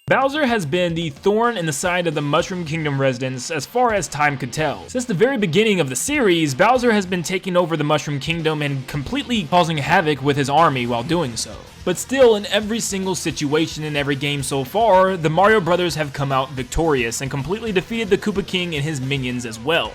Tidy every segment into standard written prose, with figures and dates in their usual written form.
Bowser has been the thorn in the side of the Mushroom Kingdom residents as far as time could tell. Since the very beginning of the series, Bowser has been taking over the Mushroom Kingdom and completely causing havoc with his army while doing so. But still, in every single situation in every game so far, the Mario Brothers have come out victorious and completely defeated the Koopa King and his minions as well.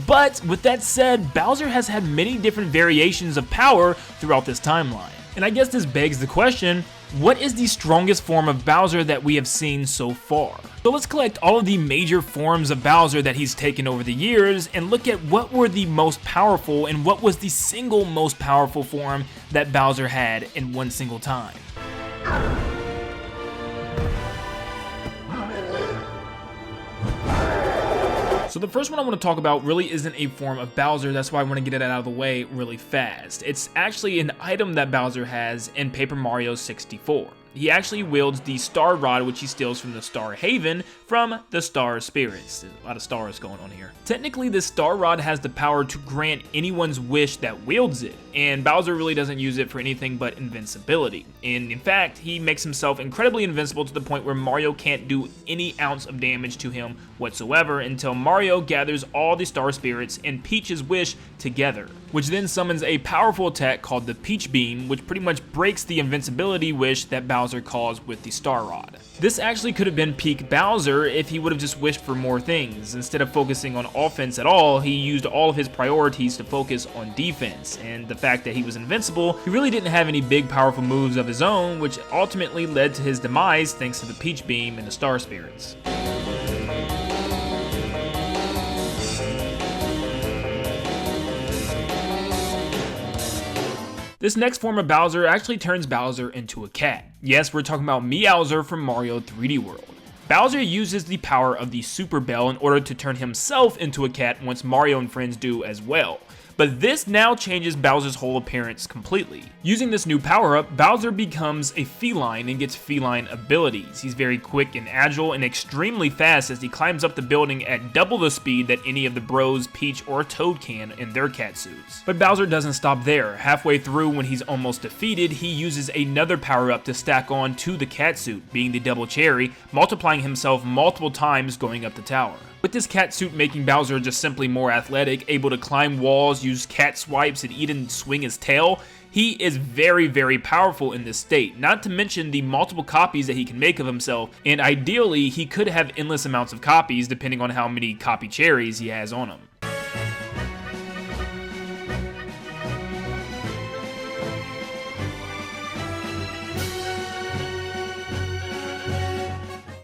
But with that said, Bowser has had many different variations of power throughout this timeline. And I guess this begs the question, what is the strongest form of Bowser that we have seen so far? So let's collect all of the major forms of Bowser that he's taken over the years and look at what were the most powerful and what was the single most powerful form that Bowser had in one single time. So the first one I want to talk about really isn't a form of Bowser, that's why I want to get it out of the way really fast. It's actually an item that Bowser has in Paper Mario 64. He actually wields the Star Rod, which he steals from the Star Haven from the Star Spirits. There's a lot of stars going on here. Technically, this Star Rod has the power to grant anyone's wish that wields it, and Bowser really doesn't use it for anything but invincibility. And in fact, he makes himself incredibly invincible to the point where Mario can't do any ounce of damage to him whatsoever until Mario gathers all the Star Spirits and Peach's wish together, which then summons a powerful attack called the Peach Beam, which pretty much breaks the invincibility wish that Bowser caused with the Star Rod. This actually could have been peak Bowser if he would have just wished for more things. Instead of focusing on offense at all, he used all of his priorities to focus on defense, and the fact that he was invincible, he really didn't have any big powerful moves of his own, which ultimately led to his demise thanks to the Peach Beam and the Star Spirits. This next form of Bowser actually turns Bowser into a cat. Yes, we're talking about Meowser from Mario 3D World. Bowser uses the power of the Super Bell in order to turn himself into a cat once Mario and friends do as well. But this now changes Bowser's whole appearance completely. Using this new power-up, Bowser becomes a feline and gets feline abilities. He's very quick and agile and extremely fast as he climbs up the building at double the speed that any of the Bros, Peach, or Toad can in their cat suits. But Bowser doesn't stop there. Halfway through, when he's almost defeated, he uses another power-up to stack on to the cat suit, being the Double Cherry, multiplying himself multiple times going up the tower. With this cat suit making Bowser just simply more athletic, able to climb walls, use cat swipes, and even swing his tail, he is very, very powerful in this state, not to mention the multiple copies that he can make of himself, and ideally, he could have endless amounts of copies depending on how many copy cherries he has on him.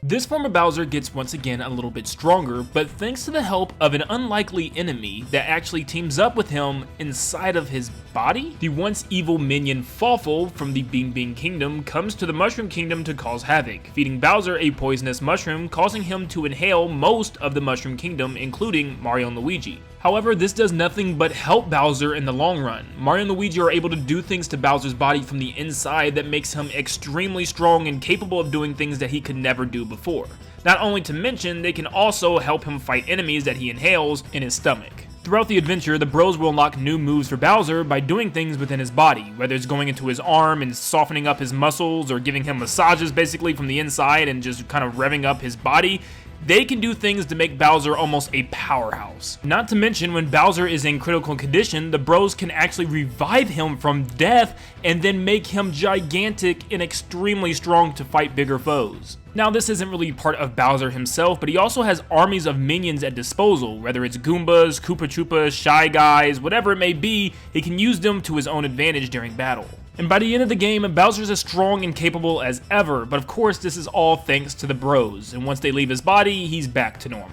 This form of Bowser gets once again a little bit stronger, but thanks to the help of an unlikely enemy that actually teams up with him inside of his body. The once evil minion Fawful from the Bean Bean Kingdom comes to the Mushroom Kingdom to cause havoc, feeding Bowser a poisonous mushroom, causing him to inhale most of the Mushroom Kingdom, including Mario and Luigi. However, this does nothing but help Bowser in the long run. Mario and Luigi are able to do things to Bowser's body from the inside that makes him extremely strong and capable of doing things that he could never do before. Not only to mention, they can also help him fight enemies that he inhales in his stomach. Throughout the adventure, the Bros will unlock new moves for Bowser by doing things within his body, whether it's going into his arm and softening up his muscles or giving him massages basically from the inside and just kind of revving up his body. They can do things to make Bowser almost a powerhouse. Not to mention, when Bowser is in critical condition, the Bros can actually revive him from death and then make him gigantic and extremely strong to fight bigger foes. Now, this isn't really part of Bowser himself, but he also has armies of minions at disposal, whether it's Goombas, Koopa Troopas, Shy Guys, whatever it may be, he can use them to his own advantage during battle. And by the end of the game, Bowser's as strong and capable as ever, but of course this is all thanks to the Bros, and once they leave his body, he's back to normal.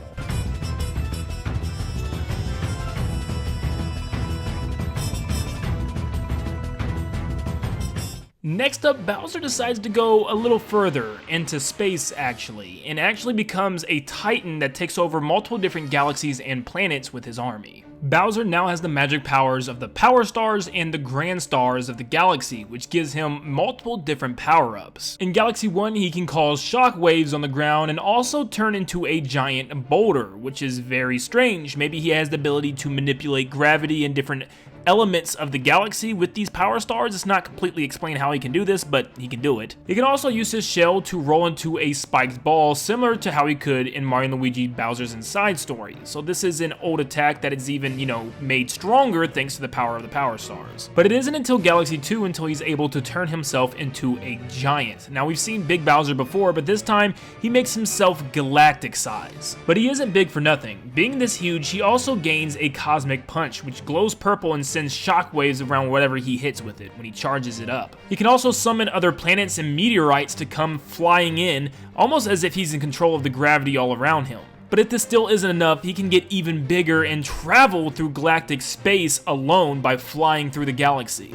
Next up, Bowser decides to go a little further into space actually, and actually becomes a Titan that takes over multiple different galaxies and planets with his army. Bowser now has the magic powers of the Power Stars and the Grand Stars of the galaxy, which gives him multiple different power-ups. In Galaxy 1, he can cause shock waves on the ground and also turn into a giant boulder, which is very strange. Maybe he has the ability to manipulate gravity and different elements of the galaxy with these power stars. It's not completely explained how he can do this, but he can do it. He can also use his shell to roll into a spiked ball, similar to how he could in Mario & Luigi Bowser's Inside story. So this is an old attack that is even, made stronger thanks to the power of the power stars. But it isn't until Galaxy 2 until he's able to turn himself into a giant. Now we've seen Big Bowser before, but this time he makes himself galactic size. But he isn't big for nothing. Being this huge, he also gains a cosmic punch, which glows purple and sends shockwaves around whatever he hits with it when he charges it up. He can also summon other planets and meteorites to come flying in, almost as if he's in control of the gravity all around him. But if this still isn't enough, he can get even bigger and travel through galactic space alone by flying through the galaxy.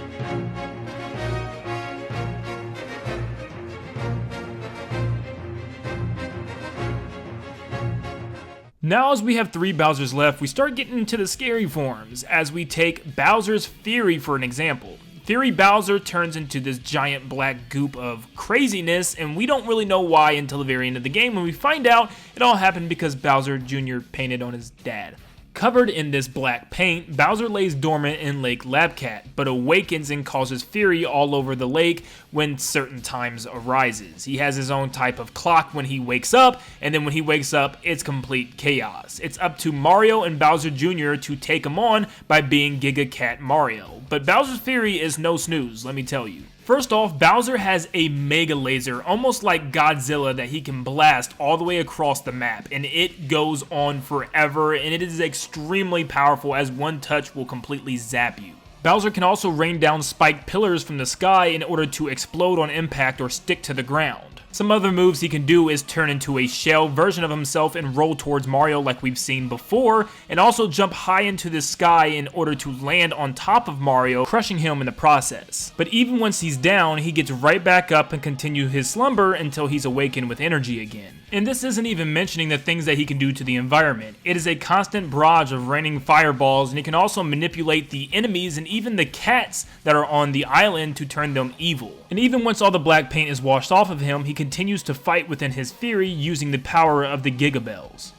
Now as we have 3 Bowsers left, we start getting into the scary forms, as we take Bowser's Fury for an example. Fury Bowser turns into this giant black goop of craziness, and we don't really know why until the very end of the game when we find out it all happened because Bowser Jr. painted on his dad. Covered in this black paint, Bowser lays dormant in Lake Labcat, but awakens and causes fury all over the lake when certain times arises. He has his own type of clock when he wakes up, and then when he wakes up, it's complete chaos. It's up to Mario and Bowser Jr. to take him on by being Giga Cat Mario. But Bowser's fury is no snooze, let me tell you. First off, Bowser has a mega laser, almost like Godzilla, that he can blast all the way across the map, and it goes on forever, and it is extremely powerful as one touch will completely zap you. Bowser can also rain down spiked pillars from the sky in order to explode on impact or stick to the ground. Some other moves he can do is turn into a shell version of himself and roll towards Mario like we've seen before, and also jump high into the sky in order to land on top of Mario, crushing him in the process. But even once he's down, he gets right back up and continues his slumber until he's awakened with energy again. And this isn't even mentioning the things that he can do to the environment. It is a constant barrage of raining fireballs, and he can also manipulate the enemies and even the cats that are on the island to turn them evil. And even once all the black paint is washed off of him, he continues to fight within his fury using the power of the Giga Bells.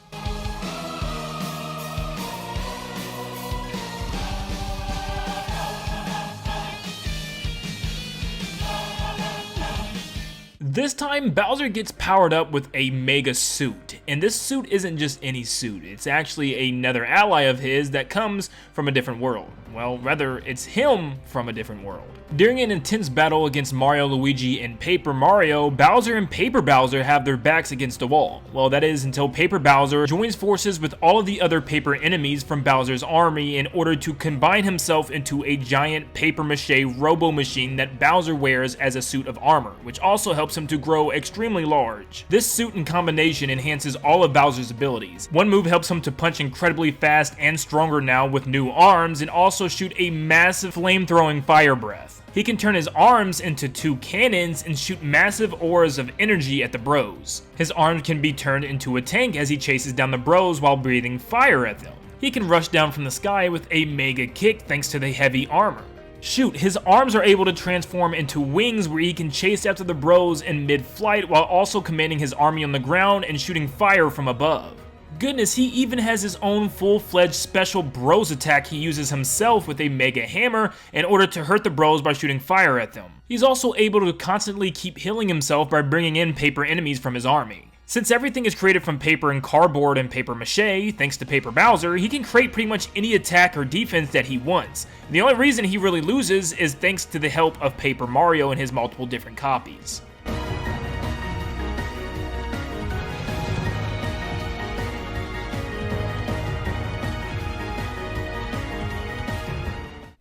This time, Bowser gets powered up with a mega suit, and this suit isn't just any suit, it's actually another ally of his that comes from a different world. Well, rather, it's him from a different world. During an intense battle against Mario, Luigi, and Paper Mario, Bowser and Paper Bowser have their backs against a wall. Well, that is until Paper Bowser joins forces with all of the other paper enemies from Bowser's army in order to combine himself into a giant paper-mache robo-machine that Bowser wears as a suit of armor, which also helps him to grow extremely large. This suit in combination enhances all of Bowser's abilities. One move helps him to punch incredibly fast and stronger now with new arms, and also shoot a massive flame-throwing fire breath. He can turn his arms into 2 cannons and shoot massive auras of energy at the bros. His arms can be turned into a tank as he chases down the bros while breathing fire at them. He can rush down from the sky with a mega kick thanks to the heavy armor. Shoot, his arms are able to transform into wings where he can chase after the bros in mid-flight while also commanding his army on the ground and shooting fire from above. Goodness, he even has his own full-fledged special bros attack he uses himself with a mega hammer in order to hurt the bros by shooting fire at them. He's also able to constantly keep healing himself by bringing in paper enemies from his army. Since everything is created from paper and cardboard and paper mache, thanks to Paper Bowser, he can create pretty much any attack or defense that he wants. The only reason he really loses is thanks to the help of Paper Mario and his multiple different copies.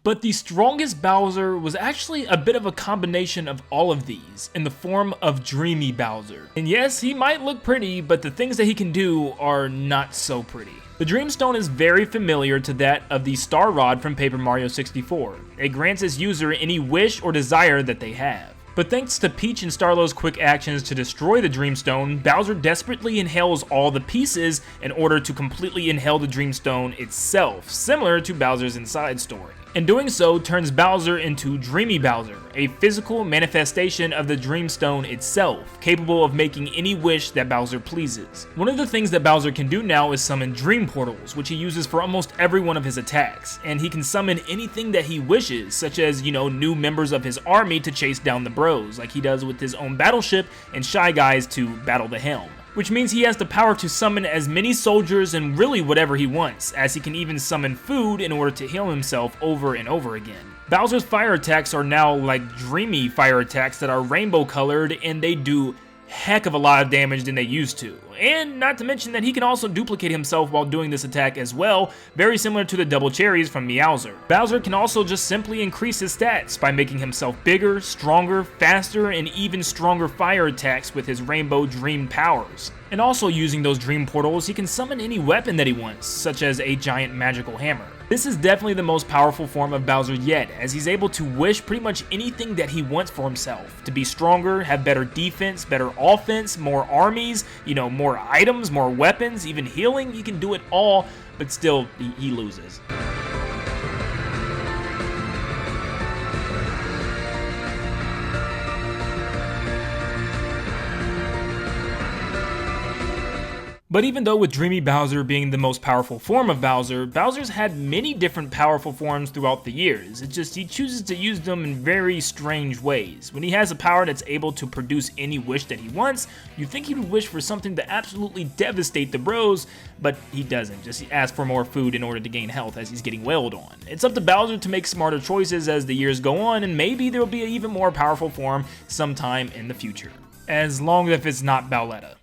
But the strongest Bowser was actually a bit of a combination of all of these, in the form of Dreamy Bowser. And yes, he might look pretty, but the things that he can do are not so pretty. The Dream Stone is very familiar to that of the Star Rod from Paper Mario 64. It grants its user any wish or desire that they have. But thanks to Peach and Starlow's quick actions to destroy the Dream Stone, Bowser desperately inhales all the pieces in order to completely inhale the Dream Stone itself, similar to Bowser's Inside story. and doing so turns Bowser into Dreamy Bowser, a physical manifestation of the Dreamstone itself, capable of making any wish that Bowser pleases. One of the things that Bowser can do now is summon Dream Portals, which he uses for almost every one of his attacks, and he can summon anything that he wishes, such as, new members of his army to chase down the bros, like he does with his own battleship, and Shy Guys to battle the Helm. Which means he has the power to summon as many soldiers and really whatever he wants, as he can even summon food in order to heal himself over and over again. Bowser's fire attacks are now like dreamy fire attacks that are rainbow colored, and they do heck of a lot of damage than they used to. And not to mention that he can also duplicate himself while doing this attack as well, very similar to the double cherries from Meowser. Bowser can also just simply increase his stats by making himself bigger, stronger, faster, and even stronger fire attacks with his Rainbow Dream powers. And also using those Dream Portals, he can summon any weapon that he wants, such as a giant magical hammer. This is definitely the most powerful form of Bowser yet, as he's able to wish pretty much anything that he wants for himself. To be stronger, have better defense, better offense, more armies, more items, more weapons, even healing. He can do it all, but still, he loses. But even though with Dreamy Bowser being the most powerful form of Bowser, Bowser's had many different powerful forms throughout the years. It's just he chooses to use them in very strange ways. When he has a power that's able to produce any wish that he wants, you think he would wish for something to absolutely devastate the bros, but he doesn't. Just ask for more food in order to gain health as he's getting wailed on. It's up to Bowser to make smarter choices as the years go on, and maybe there will be an even more powerful form sometime in the future. As long as it's not Bowletta.